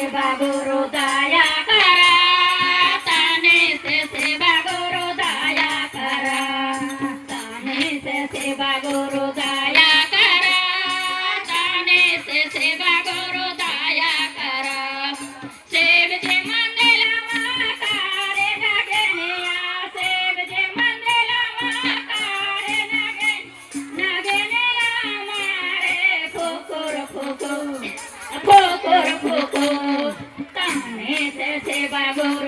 सेवा गुरु दया करा ताने से सेवा गुरु दया करा ताने से सेवा गुरु दया करा ताने से सेवा गुरु दया करा सेव जे मंदिला माकारे नगेनिया सेव जे मंदिला माकारे नगेनिया मारे फुकुर फुकुर फुकुर फुकुर ताने से सेवा गुरु